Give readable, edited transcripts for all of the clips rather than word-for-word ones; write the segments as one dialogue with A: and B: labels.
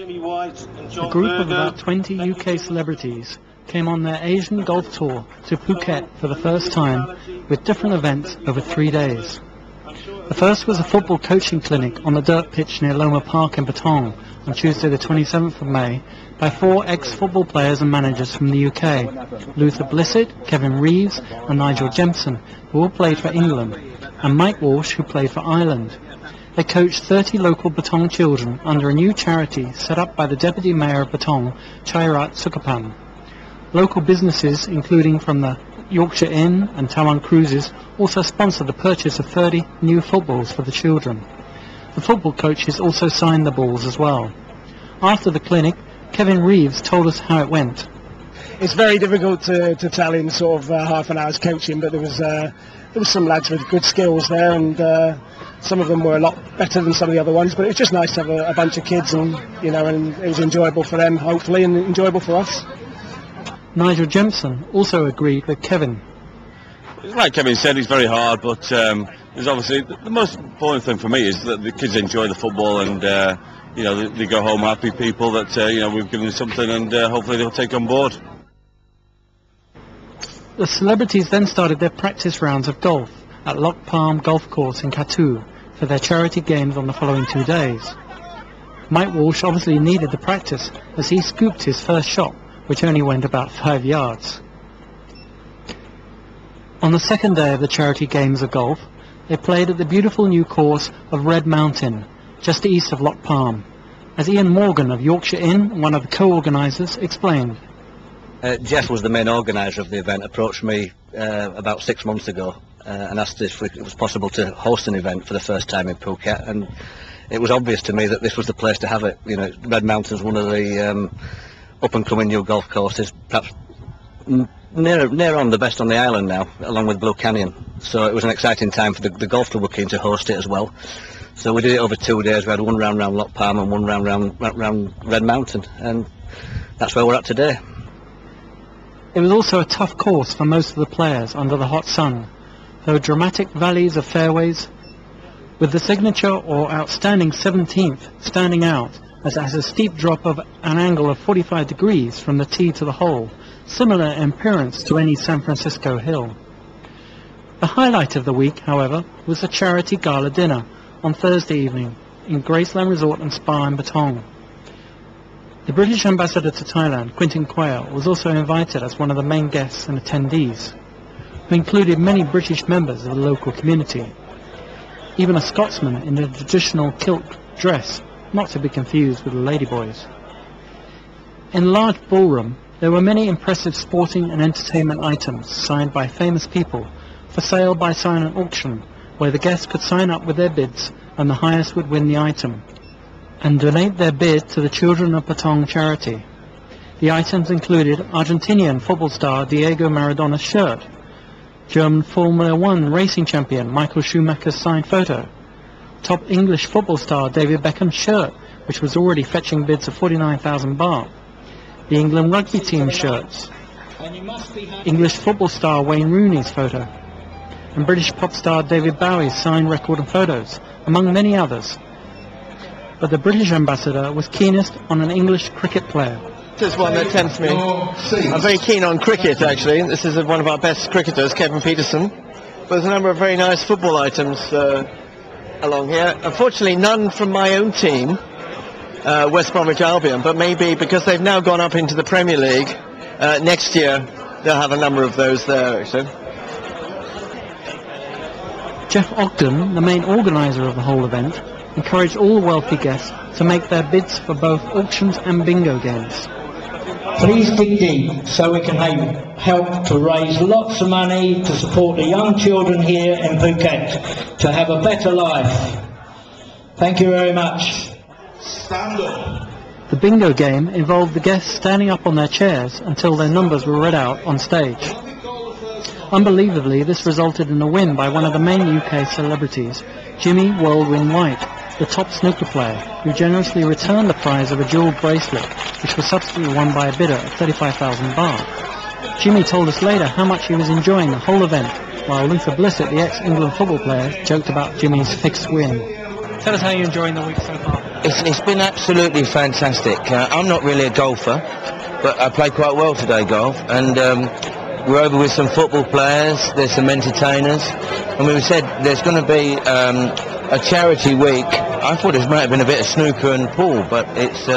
A: A group of about 20 UK celebrities came on their Asian golf tour to Phuket for the first time with different events over 3 days. The first was a football coaching clinic on the dirt pitch near Loma Park in Patong on Tuesday the 27th of May by 4 ex-football players and managers from the UK, Luther Blissett, Kevin Reeves and Nigel Jemson, who all played for England, and Mike Walsh, who played for Ireland. They coached 30 local Patong children under a new charity set up by the Deputy Mayor of Patong, Chairat Sukapan. Local businesses, including from the Yorkshire Inn and Taiwan Cruises, also sponsored the purchase of 30 new footballs for the children. The football coaches also signed the balls as well. After the clinic, Kevin Reeves told us how it went.
B: It's very difficult to tell in sort of half an hour's coaching, but there was some lads with good skills there, and some of them were a lot better than some of the other ones. But it was just nice to have a bunch of kids, and and it was enjoyable for them, hopefully, and enjoyable for us.
A: Nigel Jemson also agreed with Kevin.
C: Like Kevin said, it's very hard, but there's obviously the most important thing for me is that the kids enjoy the football, and they go home happy people that we've given them something, and hopefully they'll take on board.
A: The celebrities then started their practice rounds of golf at Loch Palm Golf Course in Katu for their charity games on the following 2 days. Mike Walsh obviously needed the practice as he scooped his first shot, which only went about 5 yards. On the second day of the charity games of golf, they played at the beautiful new course of Red Mountain, just east of Loch Palm, as Ian Morgan of Yorkshire Inn, one of the co-organisers, explained.
D: Jeff was the main organiser of the event, approached me about 6 months ago and asked if it was possible to host an event for the first time in Phuket, and it was obvious to me that this was the place to have it. Red Mountain's one of the up-and-coming new golf courses, perhaps near on the best on the island now, along with Blue Canyon. So it was an exciting time for the golf club. Were keen to host it as well. So we did it over 2 days. We had one round round Loch Palm and one round round Red Mountain, and that's where we're at today.
A: It was also a tough course for most of the players under the hot sun. There were dramatic valleys of fairways, with the signature or outstanding 17th standing out as it has a steep drop of an angle of 45 degrees from the tee to the hole, similar in appearance to any San Francisco hill. The highlight of the week, however, was the charity gala dinner on Thursday evening in Graceland Resort and Spa in Patong. The British ambassador to Thailand, Quintin Quayle, was also invited as one of the main guests and attendees, who included many British members of the local community. Even a Scotsman in a traditional kilt dress, not to be confused with the ladyboys. In the large ballroom, there were many impressive sporting and entertainment items signed by famous people for sale by silent auction, where the guests could sign up with their bids and the highest would win the item, and donate their bid to the Children of Patong charity. The items included Argentinian football star Diego Maradona's shirt, German Formula 1 racing champion Michael Schumacher's signed photo, top English football star David Beckham's shirt, which was already fetching bids of 49,000 baht, the England rugby team shirts, English football star Wayne Rooney's photo, and British pop star David Bowie's signed record and photos, among many others. But the British ambassador was keenest on an English cricket player.
E: This is one that tempts me. I'm very keen on cricket, actually. This is one of our best cricketers, Kevin Peterson. But there's a number of very nice football items along here. Unfortunately, none from my own team, West Bromwich Albion, but maybe because they've now gone up into the Premier League, next year they'll have a number of those there, actually.
A: Jeff Ogden, the main organiser of the whole event, encouraged all wealthy guests to make their bids for both auctions and bingo games.
F: Please dig deep so we can help to raise lots of money to support the young children here in Phuket to have a better life. Thank you very much.
A: Stand up. The bingo game involved the guests standing up on their chairs until their numbers were read out on stage. Unbelievably, this resulted in a win by one of the main UK celebrities, Jimmy Whirlwind White, the top snooker player, who generously returned the prize of a jewelled bracelet, which was subsequently won by a bidder of 35,000 baht. Jimmy told us later how much he was enjoying the whole event, while Luther Blissett, the ex-England football player, joked about Jimmy's fixed win. Tell us how you're enjoying the week so far.
G: It's been absolutely fantastic. I'm not really a golfer, but I played quite well today, golf, and we're over with some football players, there's some entertainers, and we said there's going to be a charity week. I thought there might have been a bit of snooker and pool, but it's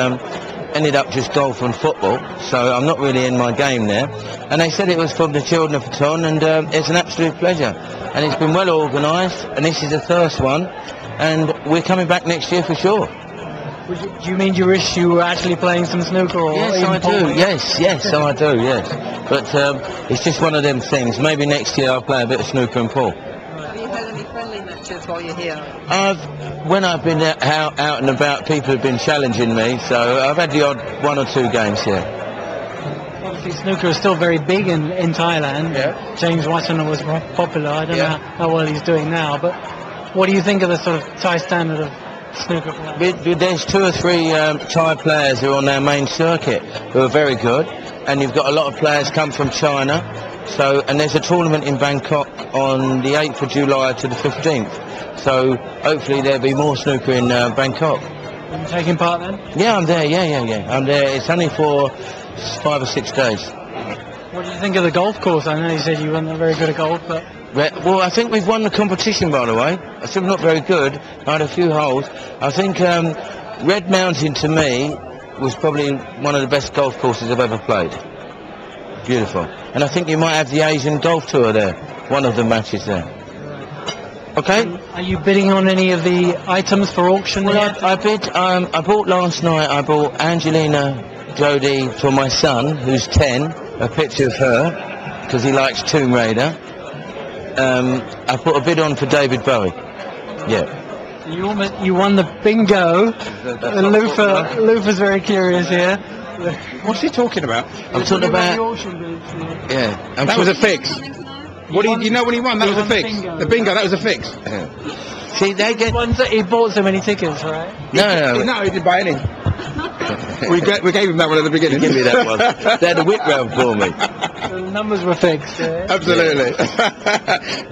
G: ended up just golf and football, so I'm not really in my game there. And they said it was from the children of Patong, and it's an absolute pleasure. And it's been well organised, and this is the first one, and we're coming back next year for sure.
A: Do you mean you wish you were actually playing some snooker? Or
G: yes, I do. Yes, I do. Yes, but it's just one of them things. Maybe next year I'll play a bit of snooker and pool.
H: Have you had any friendly matches while you're here?
G: When I've been out and about, people have been challenging me, so I've had the odd 1 or 2 games here.
A: Obviously, snooker is still very big in Thailand.
G: Yeah.
A: James Watson was popular. I don't know how well he's doing now, but what do you think of the sort of Thai standard of snooker play?
G: There's 2 or 3 Thai players who are on our main circuit who are very good, and you've got a lot of players come from China. So, and there's a tournament in Bangkok on the 8th of July to the 15th. So hopefully there'll be more snooker in Bangkok.
A: Are you taking part then?
G: Yeah, I'm there. Yeah. I'm there. It's only for 5 or 6 days.
A: What do you think of the golf course? I know you said you weren't very good at golf, but...
G: Well, I think we've won the competition, by the way. I said not very good. I had a few holes. I think Red Mountain, to me, was probably one of the best golf courses I've ever played. Beautiful. And I think you might have the Asian Golf Tour there, one of the matches there. Okay?
A: Are you bidding on any of the items for auction?
G: Well, I bid, I bought last night, I bought Angelina Jolie for my son, who's 10, a picture of her, because he likes Tomb Raider. I put a bid on for David Bowie. Yeah.
A: You won the bingo. Lufa's very curious here.
I: What's he talking about?
G: I'm talking about...
I: Yeah. That was a fix. What do you know when he won? That was a fix. The bingo, that was a fix.
G: Yeah. See, they get...
A: He bought so many tickets, right?
I: No, he didn't buy any. we gave him that one at the beginning.
G: Give me that one. They had a whip round for me.
A: So the numbers were fixed. Yeah?
I: Absolutely.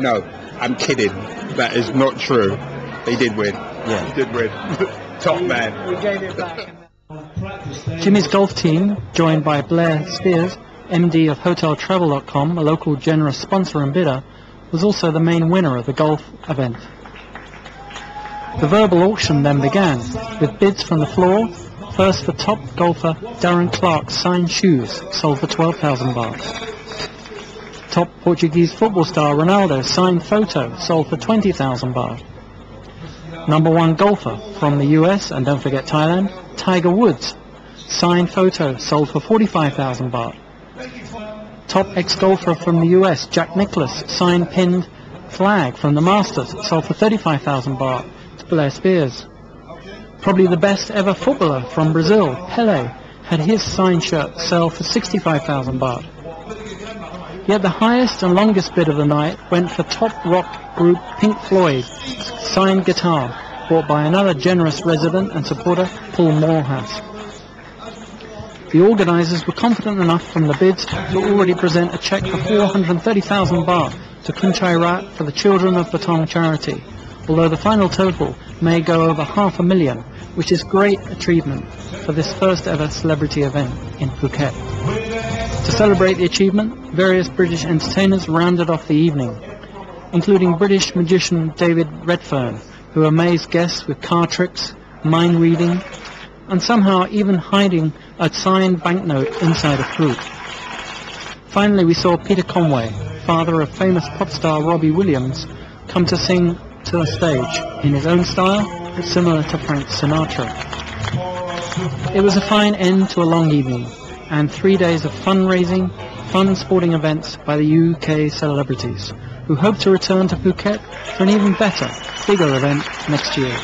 I: No, I'm kidding. That is not true. He did win.
G: Yeah.
I: He did win. Top man.
A: We gave it back. Jimmy's golf team, joined by Blair Spears, MD of HotelTravel.com, a local generous sponsor and bidder, was also the main winner of the golf event. The verbal auction then began, with bids from the floor. First for top golfer Darren Clark's signed shoes, sold for 12,000 baht. Top Portuguese football star Ronaldo's signed photo, sold for 20,000 baht. Number 1 golfer from the US, and don't forget Thailand, Tiger Woods, signed photo, sold for 45,000 baht. Top ex-golfer from the US, Jack Nicklaus, signed pinned flag from the Masters, sold for 35,000 baht to Blair Spears. Probably the best ever footballer from Brazil, Pelé, had his signed shirt sell for 65,000 baht. Yet the highest and longest bid of the night went for top rock group Pink Floyd's signed guitar, bought by another generous resident and supporter, Paul Morehouse. The organisers were confident enough from the bids to already present a cheque for 430,000 baht to Kunchai Rat for the Children of Patong charity, although the final total may go over $500,000, which is great achievement for this first ever celebrity event in Phuket. To celebrate the achievement, various British entertainers rounded off the evening, including British magician David Redfern, who amazed guests with card tricks, mind reading, and somehow even hiding a signed banknote inside a fruit. Finally, we saw Peter Conway, father of famous pop star Robbie Williams, come to sing to the stage in his own style, but similar to Frank Sinatra. It was a fine end to a long evening, and 3 days of fundraising, fun sporting events by the UK celebrities, who hope to return to Phuket for an even better, bigger event next year.